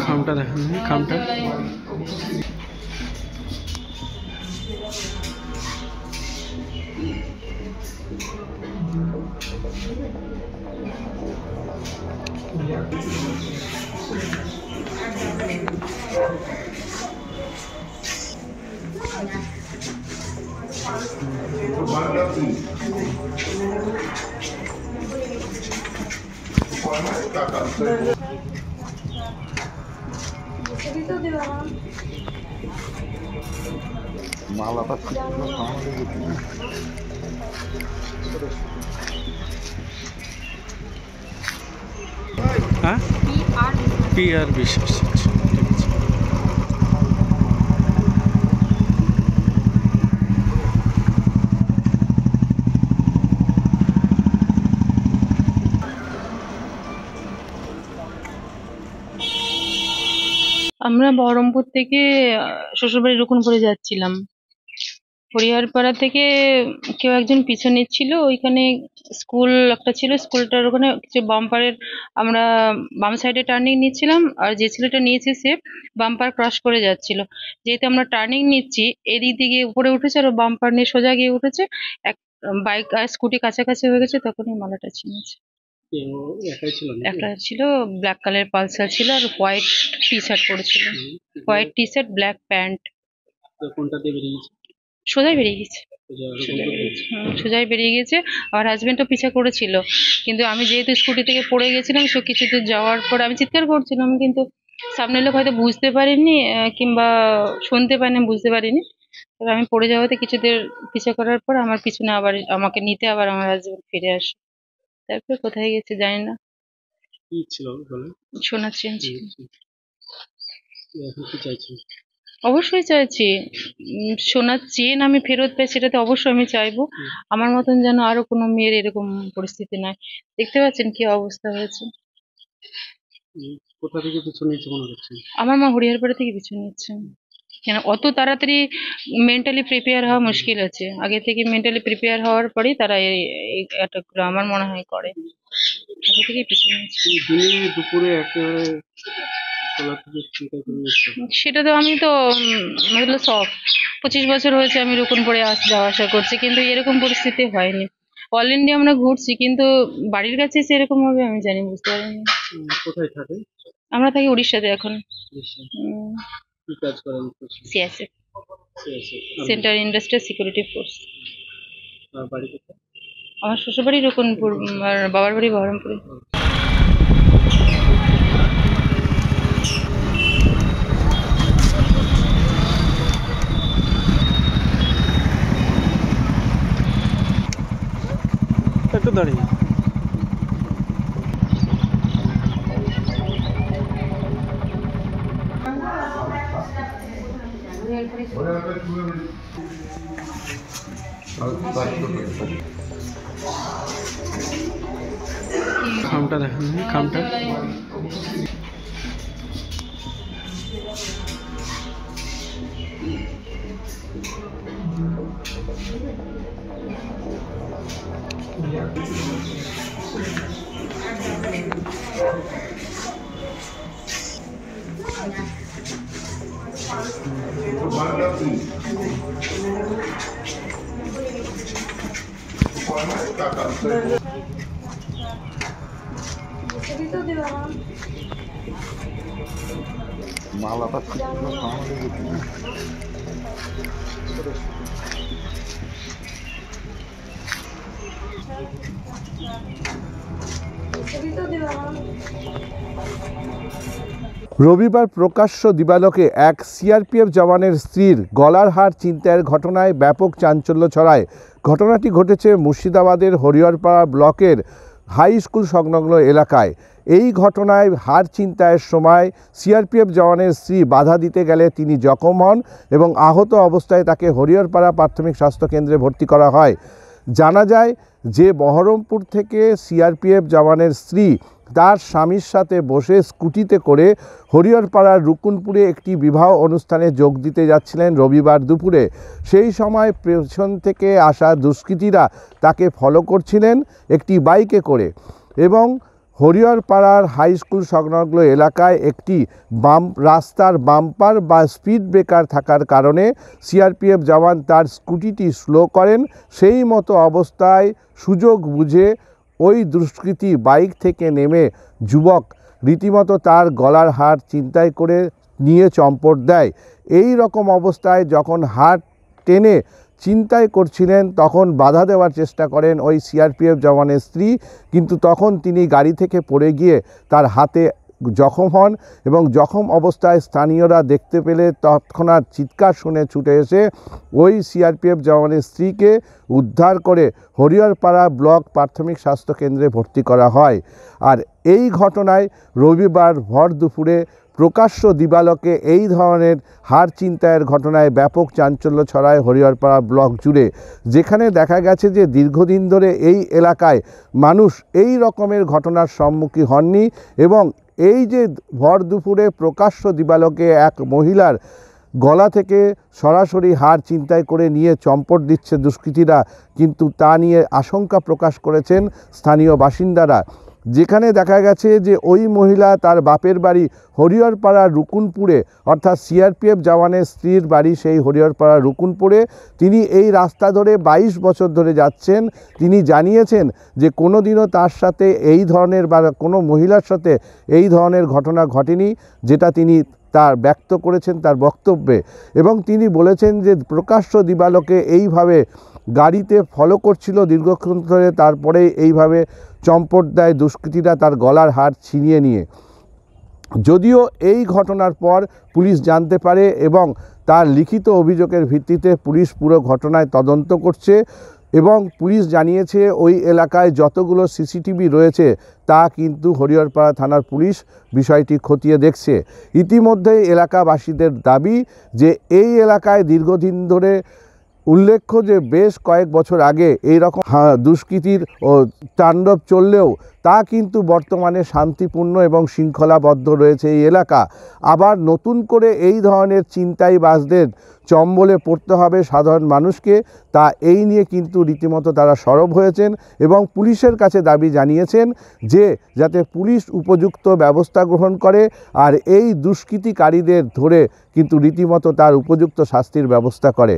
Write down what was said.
খামটা দেখেন, খামটা মালাটা হ্যাঁ PR বিশ্বাস। আমরা বহরমপুর থেকে শ্বশুরবাড়ি রকুনপুরে যাচ্ছিলাম। হরিহরপাড়া থেকে কেউ একজন পিছু নিচ্ছিল। ওইখানে স্কুল একটা ছিল, স্কুলটার ওখানে কিছু বাম্পারের আমরা বাম সাইডে টার্নিং নিচ্ছিলাম, আর যে ছেলেটা নিয়েছে সে বাম্পার ক্রস করে যাচ্ছিল। যেহেতু আমরা টার্নিং নিচ্ছি, এদিক দিকে উপরে উঠেছে আর বাম্পার নিয়ে সোজা গিয়ে উঠেছে। এক বাইক আর স্কুটি কাছাকাছি হয়ে গেছে, তখনই মালাটা ছিনেছে। একটা ছিল, ব্ল্যাক কালার পালসার ছিল, আর হোয়াইট টি শার্ট পরেছিল, white T shirt black pant. সোজাই বেরিয়ে গেছে, সোজাই বেরিয়ে গেছে। আমার হাজবেন্ডও পিছা করেছিল, কিন্তু আমি যেহেতু স্কুটি থেকে পড়ে গেছিলাম, সো কিছু দূর যাওয়ার পর আমি চিৎকার করছিলাম, কিন্তু সামনের লোক হয়তো বুঝতে পারেনি কিংবা শুনতে পারেনি, বুঝতে পারিনি। তবে আমি পড়ে যাওয়াতে কিছুদের পিছা করার পর আমার পিছনে আবার আমাকে নিতে আবার আমার হাজবেন্ড ফিরে আসে। তারপরে কোথায় গেছে জানি না। সোনার চেন ছিল। অবশ্যই চাইছি সোনার চেন আমি ফেরত পাই, সেটা তো অবশ্যই আমি চাইবো। আমার মতন যেন আরো কোনো মেয়ের এরকম পরিস্থিতি নয়। দেখতে পাচ্ছেন কি অবস্থা হয়েছে। কোথা থেকে পিছু নিয়েছে মনে হচ্ছে? আমার মা হরিহরপাড়া থেকে পিছু নিচ্ছে। কেন অত তাড়াতাড়ি মেন্টালি প্রিপেয়ার হওয়া মুশকিল আছে। আগে থেকে মেন্টালি প্রিপেয়ার হওয়ার পরেই তারা এই অ্যাটাকগুলো আমার মনে হয় করে। আগে থেকে পিছু নিচ্ছে। দিনে দুপুরে একেবারে সেটা তো আমি তো মতলব সব 25 বছর হয়েছে আমি রকুনপুরে যাওয়া আসা করছি, কিন্তু এরকম পরিস্থিতি হয়নি। অল ইন্ডিয়া আমরা ঘুরছি, কিন্তু বাড়ির কাছে সেরকম হবে আমি জানি, বুঝতে পারিনি। কোথায় থাকে? আমরা থাকি উড়িষ্যাতে এখন। কি কাজ করেন? CSF, central industrial security force. বাড়ি কোথায়? আমার শ্বশুরবাড়ি রকুনপুর, আর বাবার বাড়ি বহরমপুরে। একটু দাঁড়িয়ে খামটা দেখেন, খামটা মালাটা রবিবার প্রকাশ্য দিবালোকে এক সিআরপিএফ জওয়ানের স্ত্রীর গলার হার ছিনতাইয়ের ঘটনায় ব্যাপক চাঞ্চল্য ছড়ায়। ঘটনাটি ঘটেছে মুর্শিদাবাদের হরিহরপাড়া ব্লকের হাই স্কুল সংলগ্ন এলাকায়। এই ঘটনায় হার ছিনতাইয়ের সময় সিআরপিএফ জওয়ানের স্ত্রী বাধা দিতে গেলে তিনি জখম হন এবং আহত অবস্থায় তাকে হরিহরপাড়া প্রাথমিক স্বাস্থ্যকেন্দ্রে ভর্তি করা হয়। জানা যায় যে বহরমপুর থেকে সিআরপিএফ জওয়ানের স্ত্রী তার স্বামীর সাথে বসে স্কুটিতে করে হরিহরপাড়ার রুকুনপুরে একটি বিবাহ অনুষ্ঠানে যোগ দিতে যাচ্ছিলেন রবিবার দুপুরে। সেই সময় পেছন থেকে আসা দুষ্কৃতীরা তাকে ফলো করছিলেন একটি বাইকে করে এবং হরিহরপাড়ার হাই স্কুল সংলগ্ন এলাকায় একটি রাস্তার বাম্পার বা স্পিড ব্রেকার থাকার কারণে সিআরপিএফ জওয়ান তার স্কুটিটি স্লো করেন। সেই মতো অবস্থায় সুযোগ বুঝে ওই দুষ্কৃতী বাইক থেকে নেমে যুবক রীতিমতো তার গলার হার ছিনতাই করে নিয়ে চম্পট দেয়। এই রকম অবস্থায় যখন হার টেনে ছিনতাই করছিলেন তখন বাধা দেওয়ার চেষ্টা করেন ওই সিআরপিএফ জওয়ানের স্ত্রী, কিন্তু তখন তিনি গাড়ি থেকে পড়ে গিয়ে তার হাতে জখম হন এবং জখম অবস্থায় স্থানীয়রা দেখতে পেলে তৎক্ষণাৎ চিৎকার শুনে ছুটে এসে ওই সিআরপিএফ জওয়ানের স্ত্রীকে উদ্ধার করে হরিহরপাড়া ব্লক প্রাথমিক স্বাস্থ্য কেন্দ্রে ভর্তি করা হয়। আর এই ঘটনায় রবিবার ভর দুপুরে প্রকাশ্য দিবালোকে এই ধরনের হার ছিনতাইয়ের ঘটনায় ব্যাপক চাঞ্চল্য ছড়ায় হরিহরপাড়া ব্লক জুড়ে, যেখানে দেখা গেছে যে দীর্ঘদিন ধরে এই এলাকায় মানুষ এই রকমের ঘটনার সম্মুখীন হননি এবং এই যে ভর দুপুরে প্রকাশ্য দিবালোকে এক মহিলার গলা থেকে সরাসরি হার ছিনতাই করে নিয়ে চম্পট দিচ্ছে দুষ্কৃতীরা, কিন্তু তা নিয়ে আশঙ্কা প্রকাশ করেছেন স্থানীয় বাসিন্দারা। যেখানে দেখা গেছে যে ওই মহিলা তার বাপের বাড়ি হরিহরপাড়ার রুকুনপুরে, অর্থাৎ সিআরপিএফ জওয়ানের স্ত্রীর বাড়ি সেই হরিহরপাড়ার রুকুনপুরে। তিনি এই রাস্তা ধরে 22 বছর ধরে যাচ্ছেন। তিনি জানিয়েছেন যে কোনো দিনও তার সাথে এই ধরনের বা কোনো মহিলার সাথে এই ধরনের ঘটনা ঘটেনি, যেটা তিনি তার ব্যক্ত করেছেন তার বক্তব্যে। এবং তিনি বলেছেন যে প্রকাশ্য দিবালোকে এইভাবে গাড়িতে ফলো করছিল দীর্ঘক্ষণ ধরে, তারপরে এইভাবে চম্পট দেয় দুষ্কৃতীরা তার গলার হার ছিনিয়ে নিয়ে। যদিও এই ঘটনার পর পুলিশ জানতে পারে এবং তার লিখিত অভিযোগের ভিত্তিতে পুলিশ পুরো ঘটনায় তদন্ত করছে এবং পুলিশ জানিয়েছে ওই এলাকায় যতগুলো সিসিটিভি রয়েছে তা কিন্তু হরিহরপাড়া থানার পুলিশ বিষয়টি খতিয়ে দেখছে। ইতিমধ্যেই এলাকাবাসীদের দাবি যে এই এলাকায় দীর্ঘদিন ধরে উল্লেখ্য যে বেশ কয়েক বছর আগে এই রকম দুষ্কৃতির ও তাণ্ডব চললেও তা কিন্তু বর্তমানে শান্তিপূর্ণ এবং শৃঙ্খলাবদ্ধ রয়েছে এই এলাকা। আবার নতুন করে এই ধরনের ছিনতাইবাজদের চম্বলে পড়তে হবে সাধারণ মানুষকে, তা এই নিয়ে কিন্তু রীতিমতো তারা সরব হয়েছেন এবং পুলিশের কাছে দাবি জানিয়েছেন যে যাতে পুলিশ উপযুক্ত ব্যবস্থা গ্রহণ করে আর এই দুষ্কৃতিকারীদের ধরে কিন্তু রীতিমতো তার উপযুক্ত শাস্তির ব্যবস্থা করে।